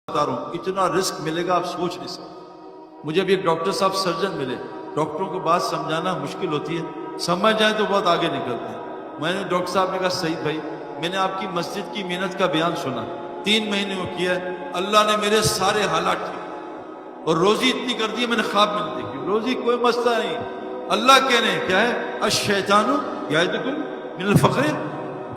بتا رہا ہوں اتنا رسک ملے گا آپ سوچ نہیں سکتے. مجھے بھی ایک ڈاکٹر صاحب سرجن ملے. ڈاکٹروں کو بات سمجھانا مشکل ہوتی ہے, سمجھ جائیں تو بہت آگے نکلتے ہیں. میں نے ڈاکٹر صاحب نے کہا سعید بھائی میں نے آپ کی مسجد کی محنت کا بیان سنا, 3 مہینے میں کیا ہے, اللہ نے میرے سارے حالات ٹھیک اور روزی اتنی کر دی ہے میں نے خواب میں نہیں دیکھی. روزی کوئی مسئلہ نہیں, اللہ کہہ رہے ہیں کیا ہے الشیطان یعدکم من الفقر,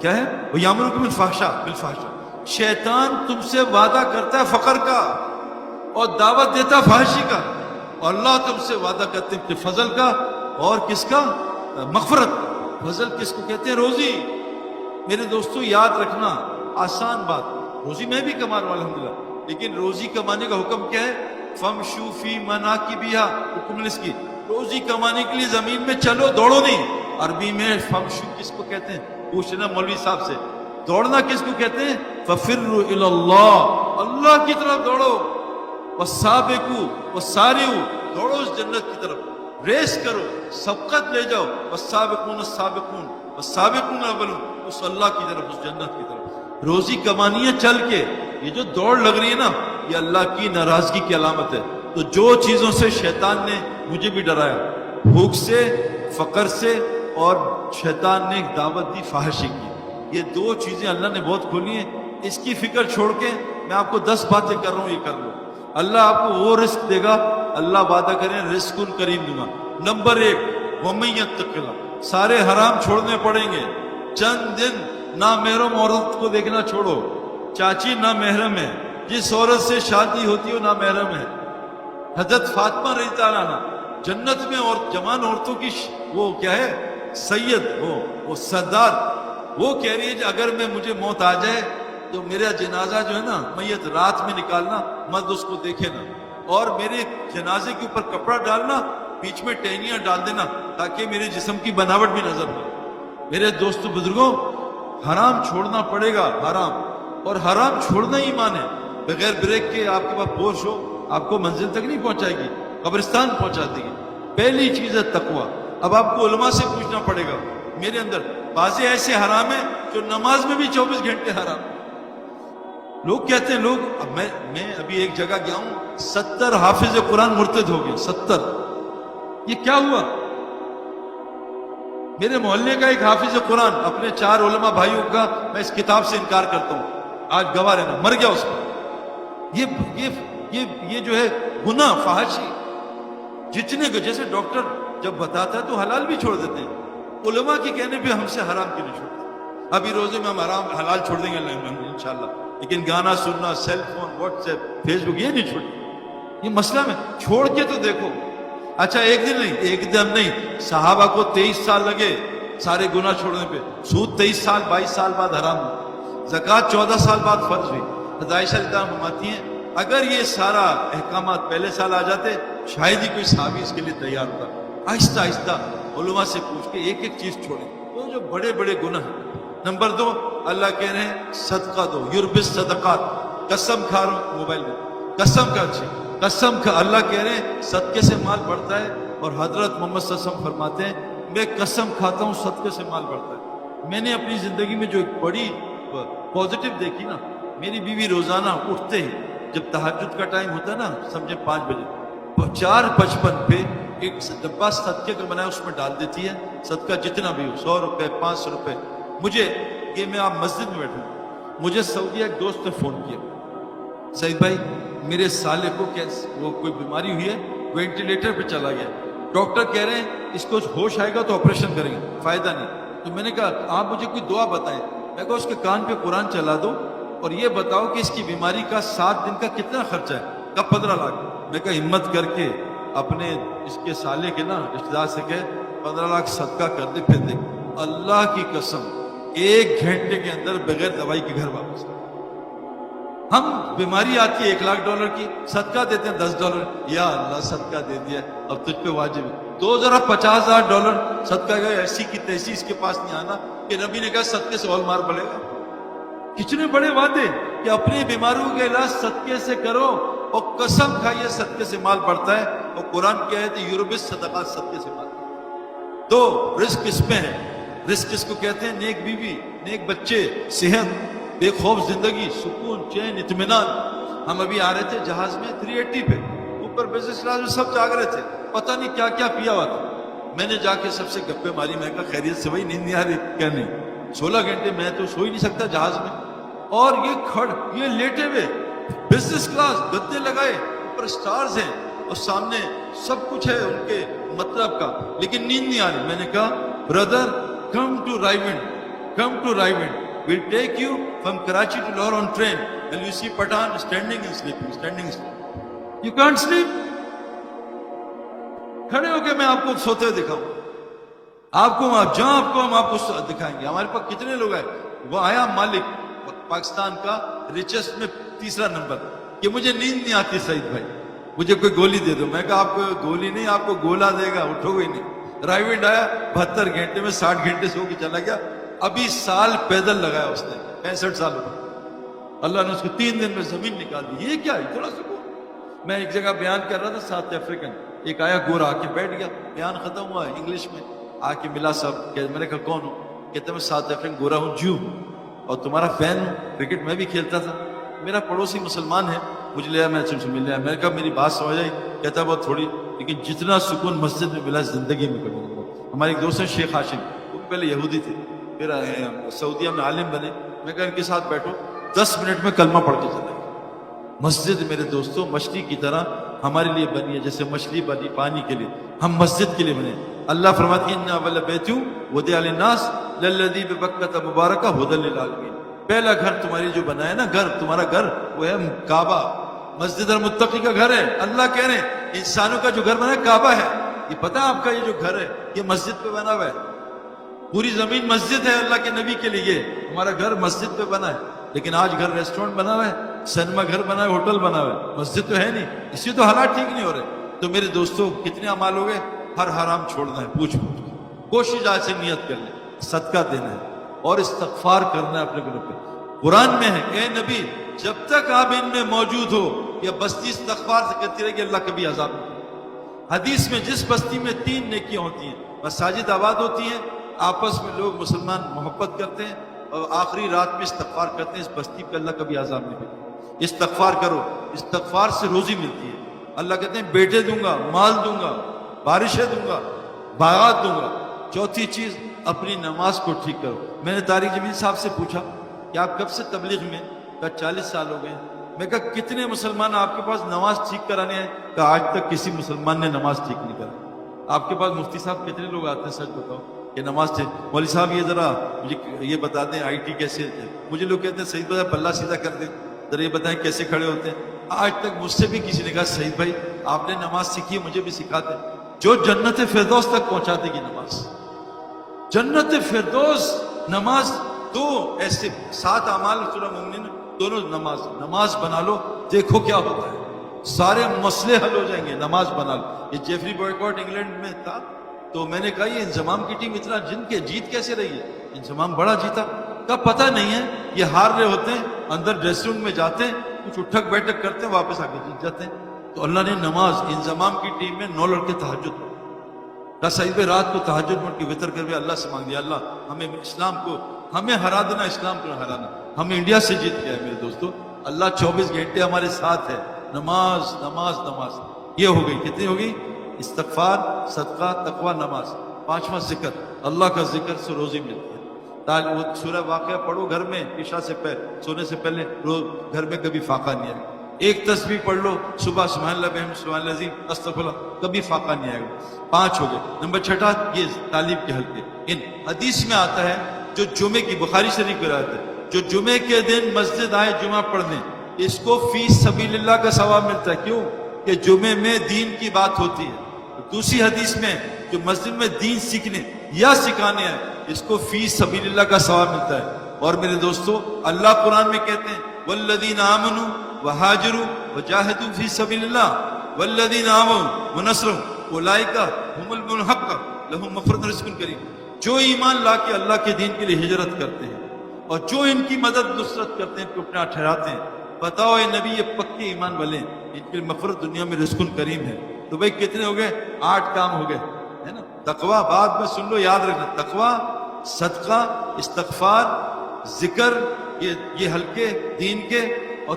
کیا ہے ویامرکم بالفحشاء. شیطان تم سے وعدہ کرتا ہے فقر کا اور دعوت دیتا ہے فحشی کا, اور اللہ تم سے وعدہ کرتے ہیں فضل کا اور کس کا, مغفرت. فضل کس کو کہتے ہیں؟ روزی. میرے دوستو یاد رکھنا آسان بات, روزی میں بھی کما رہا ہوں الحمدللہ, لیکن روزی کمانے کا حکم کیا ہے؟ فمشو فی مناکبہا, حکم اس کی روزی کمانے کے لیے زمین میں چلو, دوڑو نہیں. عربی میں فمشو کس کو کہتے ہیں؟ پوچھنا مولوی صاحب سے. دوڑنا کس کو کہتے ہیں؟ ففروا الی اللہ, اللہ کی طرف دوڑو. والسابقوا والسارعوا, دوڑو اس جنت کی طرف, ریس کرو, سبقت لے جاؤ. والسابقون السابقون والسابقون الاولون, اس اللہ کی طرف, اس جنت کی طرف. روزی کمانی ہے چل کے. یہ جو دوڑ لگ رہی ہے نا یہ اللہ کی ناراضگی کی علامت ہے. تو جو چیزوں سے شیطان نے مجھے بھی ڈرایا, بھوک سے, فقر سے, اور شیطان نے ایک دعوت دی فحاشی کی, یہ 2 چیزیں اللہ نے بہت کھولی ہیں. اس کی فکر چھوڑ کے میں آپ کو 10 باتیں کر رہا ہوں, یہ کر لو. اللہ آپ کو وہ رزق دے گا, اللہ وعدہ کریں رزق کریم دوں گا. نمبر 1 وَمَن يَتَّقِ اللَّهَ, سارے حرام چھوڑنے پڑیں گے. چند دن نامحرم عورت کو دیکھنا چھوڑو. چاچی نامحرم ہے, جس عورت سے شادی ہوتی ہے وہ نامحرم ہے. حضرت فاطمہ رضی اللہ عنہا جنت میں اور جوان عورتوں کی وہ کیا ہے سید, وہ سردار, وہ کہہ رہی ہے کہ اگر مجھے موت آ جائے تو میرا جنازہ جو ہے نا میت رات میں نکالنا, مرد اس کو دیکھے نا, اور میرے جنازے کے اوپر کپڑا ڈالنا, بیچ میں ٹہنیاں ڈال دینا تاکہ میرے جسم کی بناوٹ بھی نظر نہ. میرے دوستو بزرگوں, حرام چھوڑنا پڑے گا, حرام. اور حرام چھوڑنا ہی ایمان ہے. بغیر بریک کے آپ کے پاس پورش ہو, آپ کو منزل تک نہیں پہنچائے گی, قبرستان پہنچا دے گی. پہلی چیز ہے تقوی. اب آپ کو علماء سے پوچھنا پڑے گا. میرے اندر بعض ایسے حرام ہیں جو نماز میں بھی 24 گھنٹے حرام. لوگ کہتے ہیں, اب میں ابھی ایک جگہ گیا ہوں, 70 حافظ قرآن مرتد ہو گئے. 70. یہ کیا ہوا؟ میرے محلے کا ایک حافظ قرآن اپنے 4 علماء بھائیوں کا میں اس کتاب سے انکار کرتا ہوں, آج گواہ رہنا, مر گیا اس پر. یہ جو ہے گناہ فحاشی, جتنے کو جیسے ڈاکٹر جب بتاتا ہے تو حلال بھی چھوڑ دیتے ہیں, علماء کے کہنے پہ ہم سے حرام کیوں نہیں چھوڑتے؟ ابھی روزے میں ہم حلال چھوڑ دیں گے انشاءاللہ, لیکن گانا سننا, cell phone, WhatsApp, Facebook, یہ نہیں چھوڑتے. یہ مسئلہ میں چھوڑ کے تو دیکھو. اچھا ایک دن نہیں, ایک دن نہیں, صحابہ کو 23 سال لگے سارے گناہ چھوڑنے پہ. سود 23 سال 22 سال بعد حرام ہوا. زکوٰۃ 14 سال بعد فرض ہوئی. عائشہ رضی اللہ عنہا فرماتی ہیں اگر یہ سارا احکامات پہلے سال آ جاتے شاید ہی کوئی صحابی اس کے لیے تیار ہوتا. آہستہ آہستہ علماء سے پوچھ کے ایک ایک چیز چھوڑیں. وہ جو بڑے بڑے گناہ ہیں. نمبر 2 اللہ کہہ رہے ہیں صدقہ دو, یربی صدقات. قسم کھا رہا ہوں موبائل میں, قسم کھا, اچھی قسم کھا. اللہ کہہ رہے ہیں صدقے سے مال بڑھتا ہے, اور حضرت محمد صلی اللہ علیہ وسلم فرماتے ہیں میں قسم کھاتا ہوں صدقے سے مال بڑھتا ہے. میں نے اپنی زندگی میں جو ایک بڑی پازیٹیو دیکھی نا, میری بیوی روزانہ اٹھتے ہی جب تہجد کا ٹائم ہوتا ہے نا, سمجھے 5 بجے, 4:55 پہ ایک ڈبہ صدقے کا بنایا اس میں ڈال دیتی ہے. صدقہ جتنا بھی ہو, 100 روپے 500 روپے. مجھے یہ میں آپ مسجد میں بیٹھوں, مجھے سعودیہ ایک دوست نے فون کیا, سعید بھائی میرے سالے کو وہ کوئی بیماری ہوئی ہے, وینٹیلیٹر پہ چلا گیا, ڈاکٹر کہہ رہے ہیں اس کو ہوش آئے گا تو آپریشن کریں گے, فائدہ نہیں. تو میں نے کہا آپ مجھے کوئی دعا بتائیں. میں کہا اس کے کان پہ قرآن چلا دو اور یہ بتاؤ کہ اس کی بیماری کا 7 دن کا کتنا خرچہ ہے. کب 15 لاکھ. میں کہا ہمت کر کے اپنے اس کے سالے کے نا رشتے دار سے کہ 15 لاکھ صدقہ کر دے, پھر دیکھ. اللہ کی قسم 1 گھنٹے کے اندر بغیر دوائی کے گھر واپس. ہم بیماری آتی ہے $1,00,000 کی, صدقہ دیتے ہیں $10. یا اللہ صدقہ دے دیا, اب تجھ پہ واجب ہے. تو ذرا $50,000 صدقہ گئے, ایسی کی تیسی اس کے پاس نہیں آنا کہ نبی نے کہا صدقے سے اور مار پڑے گا. کتنے بڑے وعدے کہ اپنی بیماریوں کا علاج صدقے سے کرو, اور قسم کھائیے صدقے سے مال بڑھتا ہے. اور قرآن کیا ہے کہ یربی صدقات, صدقے سے مال. تو رزق اس میں ہے. رزق اس کو کہتے ہیں نیک بیوی, نیک بچے, صحت, بے خوف زندگی, سکون, چین, اطمینان. ہم ابھی آ رہے تھے جہاز میں 380 پہ اوپر بزنس کلاس میں سب جاگ رہے تھے, پتہ نہیں کیا کیا پیا ہوا تھا. میں نے جا کے سب سے گپے ماری, میں کہا خیریت سے بھائی نیند نہیں آ رہی؟ کیا نہیں, 16 گھنٹے میں تو سو ہی نہیں سکتا جہاز میں, اور یہ لیٹے ہوئے بزنس کلاس, گدے لگائے, اوپر سٹارز ہیں اور سامنے سب کچھ ہے ان کے مطلب کا, لیکن نیند نہیں آ رہی. میں نے کہا brother come to Raiwind, we'll take you from Karachi to Lahore on train and you see Pathan standing and sleeping. You can't sleep. کھڑے ہو کے میں آپ کو سوتے ہوئے دکھاؤں, آپ کو ہم آپ کو دکھائیں گے. ہمارے پاس کتنے لوگ ہیں, وہ آیا مالک پاکستان کا ریچسٹ میں 3 نمبر, کہ مجھے نیند نہیں آتی سعید بھائی, مجھے کوئی گولی دے دو. میں کہا آپ کو گولی نہیں, آپ کو گولا دے گا, اٹھو گے نہیں. رائیونڈ آیا 72 گھنٹے میں 60 گھنٹے سو کے چلا گیا. ابھی سال پیدل لگایا اس نے, 65 سال ہو. اللہ نے اس کو 3 دن میں زمین نکال دی. یہ کیا اتنا سکون. میں ایک جگہ بیان کر رہا تھا, ساؤتھ افریقن, ایک آیا گورا آ کے بیٹھ گیا, بیان ختم ہوا انگلش میں, آ کے ملا صاحب, میں نے کہا کون ہو؟ کہتے میں ساؤتھ افریقن گورا ہوں, جو اور تمہارا فین ہوں, کرکٹ میں بھی کھیلتا تھا, میرا پڑوسی مسلمان ہے, مجھے لیا میں سے مل لیا. میں نے کہا میری بات سمجھ آئی؟ کہتا بہت تھوڑی, لیکن جتنا سکون مسجد میں ملا زندگی میں کبھی نہیں ملا. ہمارے ایک دوست ہیں شیخ ہاشم, وہ بھی پہلے یہودی تھے, پھر سعودیہ میں عالم بنے. میں کہا ان کے ساتھ بیٹھو, 10 منٹ میں کلمہ پڑھ کے چلے گئے. مسجد میرے دوستوں مچھلی کی طرح ہمارے لیے بنی ہے, جیسے مچھلی بنی پانی کے لیے, ہم مسجد کے لیے بنے. اللہ فرماتے ہیں ان اول بیت وضع للناس للذی ببکۃ مبارکہ ھدی للعالمین. پہلا گھر تمہاری جو بنا ہے نا, گھر تمہارا گھر وہ ہے کعبہ, مسجد المتقی کا گھر ہے. اللہ کہہ رہے ہیں انسانوں کا جو گھر بنا ہے کعبہ ہے. یہ پتہ ہے آپ کا یہ جو گھر ہے یہ مسجد پہ بنا ہوا ہے, پوری زمین مسجد ہے اللہ کے نبی کے لیے. ہمارا گھر مسجد پہ بنا ہے, لیکن آج گھر ریسٹورنٹ بنا ہوا ہے, سینما گھر بنا ہے, ہوٹل بنا ہوا ہے, مسجد تو ہے نہیں. اسی تو حالات ٹھیک نہیں ہو رہے. تو میرے دوستوں کتنے اعمال ہو گئے, ہر حرام چھوڑنا ہے, پوچھ کوشش آج سے نیت کر لیں, صدقہ دینا ہے اور استغفار کرنا ہے اپنے گھر پہ. قرآن میں ہے اے نبی جب تک آپ ان میں موجود ہو یہ بستی استغفار سے کرتی رہے گی, اللہ کبھی عذاب نہیں. حدیث میں جس بستی میں 3 نیکیاں ہوتی ہیں, مساجد آباد ہوتی ہیں, آپس میں لوگ مسلمان محبت کرتے ہیں, اور آخری رات میں استغفار کرتے ہیں, اس بستی پہ اللہ کبھی عذاب نہیں کرتا. استغفار کرو, استغفار سے روزی ملتی ہے. اللہ کہتے ہیں بیٹے دوں گا, مال دوں گا, بارشیں دوں گا, باغات دوں گا. چوتھی چیز اپنی نماز کو ٹھیک کرو. میں نے طارق جمیل صاحب سے پوچھا کہ آپ کب سے تبلیغ میں؟ کہا 40 سال ہو گئے. میں کہا کتنے مسلمان آپ کے پاس نماز ٹھیک کرانے ہیں؟ کہا آج تک کسی مسلمان نے نماز ٹھیک نہیں کرا. آپ کے پاس مفتی صاحب کتنے لوگ آتے ہیں, سچ بتاؤ کہ نماز ٹھیک؟ مولوی صاحب یہ ذرا مجھے یہ بتا دیں آئی ٹی کیسے ہے. مجھے لوگ کہتے ہیں سعید بھائی پلہ سیدھا کر دیں, ذرا یہ بتائیں کیسے کھڑے ہوتے ہیں. آج تک مجھ سے بھی کسی نے کہا سعید بھائی آپ نے نماز سیکھی ہے, مجھے بھی سکھا دیں. جو جنت فردوس تک پہنچا دے گی نماز, جنت فردوس. نماز دو ایسے 7 اعمال سورہ مومنین, دونوں نماز بنا لو, دیکھو کیا ہوتا ہے, سارے مسئلے حل ہو جائیں گے. نماز بنا لو. یہ جیفری بوائکاٹ انگلینڈ میں تھا, تو میں نے کہا یہ انضمام کی ٹیم اتنا جن کے جیت کیسے رہی ہے؟ انضمام بڑا جیتا. کا پتہ نہیں ہے, یہ ہار رہے ہوتے ہیں, اندر ڈریسنگ روم میں جاتے ہیں, کچھ اٹھک بیٹھک کرتے ہیں, واپس آ کے جیت جاتے ہیں. تو اللہ نے نماز, انضمام کی ٹیم میں 9 لڑکے تہجد پڑھے. سعید بھائی رات کو تہجد پڑھ کے وطر کر کے اللہ سے مانگ دیا, اللہ ہمیں اسلام کو ہمیں ہرا دینا, اسلام کو ہرانا. ہم انڈیا سے جیت گئے میرے دوستو. اللہ 24 گھنٹے ہمارے ساتھ ہے. نماز نماز نماز. یہ ہو گئی, کتنی ہو گئی؟ استغفار, صدقہ, تقوی, نماز. 5واں ذکر, اللہ کا ذکر سے روزی ملتی ہے. وہ سورہ واقعہ پڑھو گھر میں, عشاء سے پہلے, سونے سے پہلے, روز گھر میں کبھی فاقہ نہیں آئے گا. ایک تسبیح پڑھ لو صبح, سبحان اللہ بحمدہ سبحان اللہ العظیم استغفر اللہ, کبھی فاقہ نہیں آئے گا. 5 ہو گئے. نمبر 6 یہ تعلیم کے حلقے. ان حدیث میں آتا ہے جو جمعے کی, بخاری شریف کی روایت ہے, جو جمعے کے دن مسجد آئے جمعہ پڑھنے, اس کو فی سبیل اللہ کا ثواب ملتا ہے. کیوں؟ کہ جمعے میں دین کی بات ہوتی ہے. دوسری حدیث میں جو مسجد میں دین سیکھنے یا سکھانے آئے, اس کو فی سبیل اللہ کا ثواب ملتا ہے. اور میرے دوستو اللہ قرآن میں کہتے ہیں والذین آمنوا وہاجروا وجاہدوا فی سبیل اللہ والذین آمنوا ونصروا اولئک هم المنحق لهم مغفرۃ ورزق کریم. جو ایمان لا کے اللہ کے دین کے لیے ہجرت کرتے ہیں اور جو ان کی مدد نصرت کرتے ہیں, کو اپنا ٹھہراتے ہیں, بتاؤ اے نبی یہ پکے ایمان والے ہیں, ان کے مغفرت دنیا میں رزق کریم ہے. تو بھائی کتنے ہو گئے؟ 8 کام ہو گئے, ہے نا. تقوی بعد میں سن لو, یاد رکھنا, تقوی, صدقہ, استغفار, ذکر, یہ حلقے دین کے, اور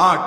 8,